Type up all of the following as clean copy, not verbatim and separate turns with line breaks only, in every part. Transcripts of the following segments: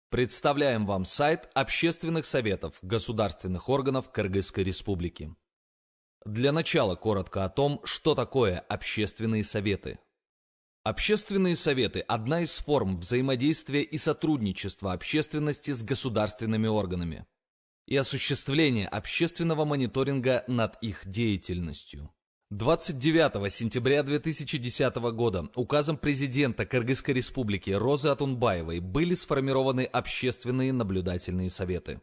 Представляем вам сайт общественных советов государственных органов Кыргызской Республики. Для начала коротко о том, что такое общественные советы. Общественные советы – одна из форм взаимодействия и сотрудничества общественности с государственными органами и осуществления общественного мониторинга над их деятельностью. 29 сентября 2010 года указом президента Кыргызской Республики Розы Атунбаевой были сформированы общественные наблюдательные советы.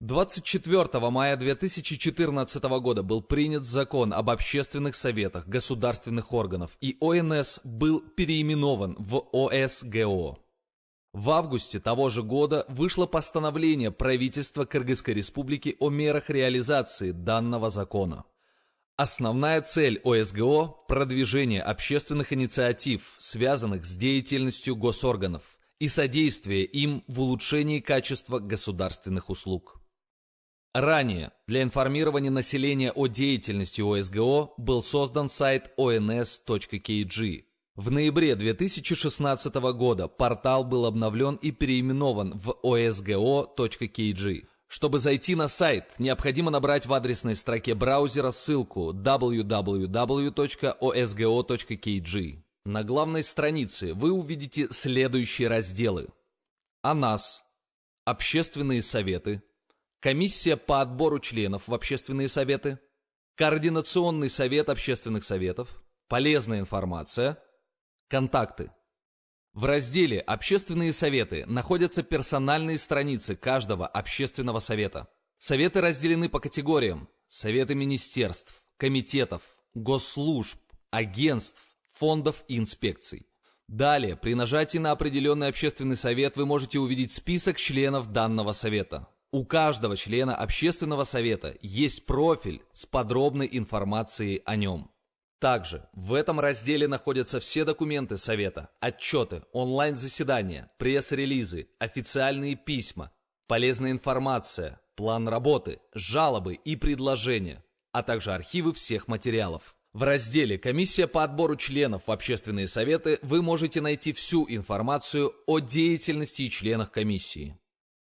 24 мая 2014 года был принят закон об общественных советах государственных органов, и ОНС был переименован в ОСГО. В августе того же года вышло постановление правительства Кыргызской Республики о мерах реализации данного закона. Основная цель ОСГО – продвижение общественных инициатив, связанных с деятельностью госорганов, и содействие им в улучшении качества государственных услуг. Ранее для информирования населения о деятельности ОСГО был создан сайт ons.kg. В ноябре 2016 года портал был обновлен и переименован в osgo.kg. Чтобы зайти на сайт, необходимо набрать в адресной строке браузера ссылку www.osgo.kg. На главной странице вы увидите следующие разделы: «О нас», «Общественные советы», «Комиссия по отбору членов в общественные советы», «Координационный совет общественных советов», «Полезная информация», «Контакты». В разделе «Общественные советы» находятся персональные страницы каждого общественного совета. Советы разделены по категориям: советы министерств, комитетов, госслужб, агентств, фондов и инспекций. Далее, при нажатии на определенный общественный совет вы можете увидеть список членов данного совета. У каждого члена общественного совета есть профиль с подробной информацией о нем. Также в этом разделе находятся все документы совета, отчеты, онлайн-заседания, пресс-релизы, официальные письма, полезная информация, план работы, жалобы и предложения, а также архивы всех материалов. В разделе «Комиссия по отбору членов в общественные советы» вы можете найти всю информацию о деятельности и членах комиссии.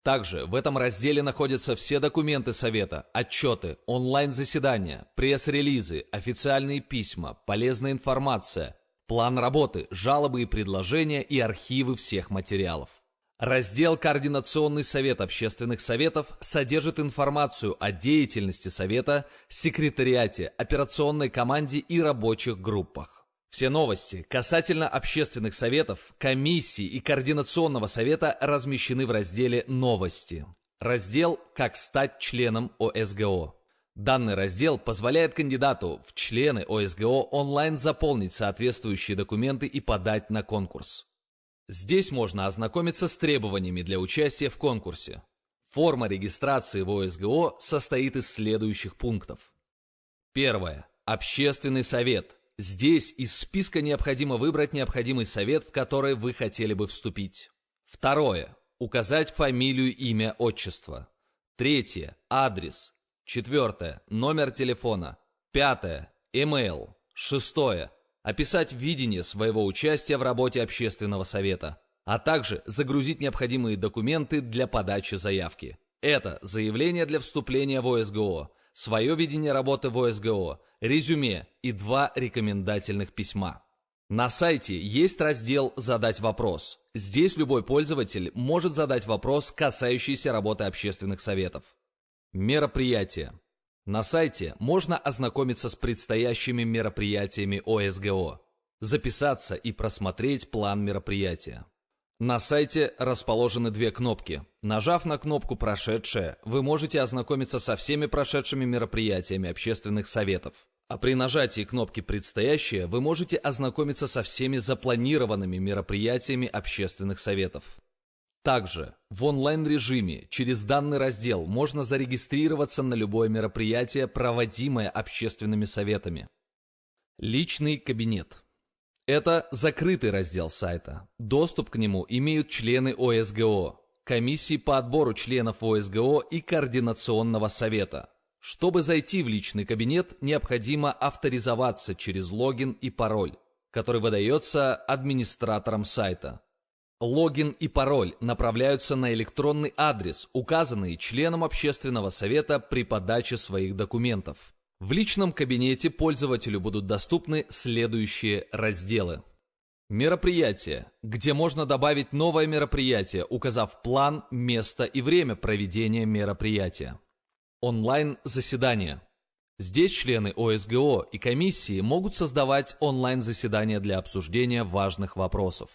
Также в этом разделе находятся все документы совета, отчеты, онлайн-заседания, пресс-релизы, официальные письма, полезная информация, план работы, жалобы и предложения и архивы всех материалов. Раздел «Координационный совет общественных советов» содержит информацию о деятельности совета, секретариате, операционной команде и рабочих группах. Все новости касательно общественных советов, комиссий и координационного совета размещены в разделе «Новости». Раздел «Как стать членом ОСГО». Данный раздел позволяет кандидату в члены ОСГО онлайн заполнить соответствующие документы и подать на конкурс. Здесь можно ознакомиться с требованиями для участия в конкурсе. Форма регистрации в ОСГО состоит из следующих пунктов. Первое. Общественный совет. Здесь из списка необходимо выбрать необходимый совет, в который вы хотели бы вступить. Второе. Указать фамилию, имя, отчество. Третье. Адрес. Четвертое. Номер телефона. Пятое. Email. Шестое. Описать видение своего участия в работе общественного совета, а также загрузить необходимые документы для подачи заявки. Это заявление для вступления в ОСГО, свое видение работы в ОСГО, резюме и 2 рекомендательных письма. На сайте есть раздел «Задать вопрос». Здесь любой пользователь может задать вопрос, касающийся работы общественных советов. Мероприятия. На сайте можно ознакомиться с предстоящими мероприятиями ОСГО, записаться и просмотреть план мероприятия. На сайте расположены 2 кнопки. Нажав на кнопку «Прошедшее», вы можете ознакомиться со всеми прошедшими мероприятиями общественных советов. А при нажатии кнопки «Предстоящее» вы можете ознакомиться со всеми запланированными мероприятиями общественных советов. Также в онлайн-режиме через данный раздел можно зарегистрироваться на любое мероприятие, проводимое общественными советами. Личный кабинет. Это закрытый раздел сайта. Доступ к нему имеют члены ОСГО, комиссии по отбору членов ОСГО и координационного совета. Чтобы зайти в личный кабинет, необходимо авторизоваться через логин и пароль, который выдается администратором сайта. Логин и пароль направляются на электронный адрес, указанный членом общественного совета при подаче своих документов. В личном кабинете пользователю будут доступны следующие разделы. Мероприятия, где можно добавить новое мероприятие, указав план, место и время проведения мероприятия. Онлайн-заседания. Здесь члены ОСГО и комиссии могут создавать онлайн-заседания для обсуждения важных вопросов.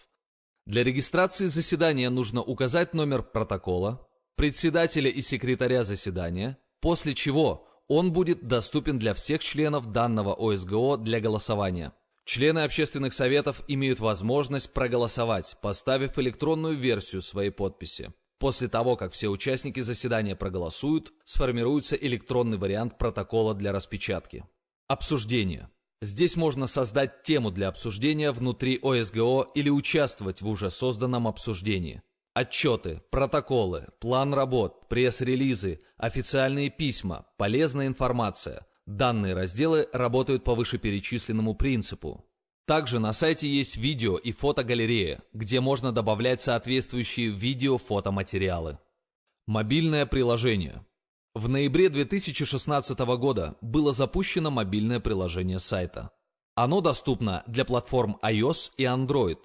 Для регистрации заседания нужно указать номер протокола, председателя и секретаря заседания, после чего он будет доступен для всех членов данного ОСГО для голосования. Члены общественных советов имеют возможность проголосовать, поставив электронную версию своей подписи. После того, как все участники заседания проголосуют, сформируется электронный вариант протокола для распечатки. Обсуждение. Здесь можно создать тему для обсуждения внутри ОСГО или участвовать в уже созданном обсуждении. Отчеты, протоколы, план работ, пресс-релизы, официальные письма, полезная информация. Данные разделы работают по вышеперечисленному принципу. Также на сайте есть видео и фотогалерея, где можно добавлять соответствующие видео-фотоматериалы. Мобильное приложение. В ноябре 2016 года было запущено мобильное приложение сайта. Оно доступно для платформ iOS и Android.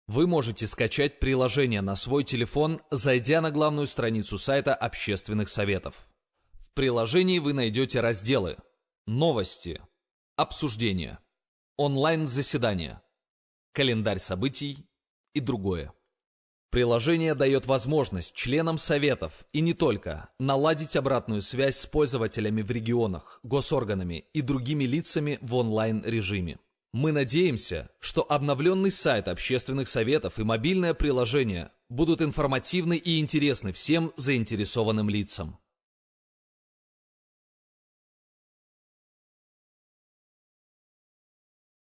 Вы можете скачать приложение на свой телефон, зайдя на главную страницу сайта общественных советов. В приложении вы найдете разделы «Новости», «Обсуждения», «Онлайн-заседания», «Календарь событий» и другое. Приложение дает возможность членам советов и не только наладить обратную связь с пользователями в регионах, госорганами и другими лицами в онлайн-режиме. Мы надеемся, что обновленный сайт общественных советов и мобильное приложение будут информативны и интересны всем заинтересованным лицам.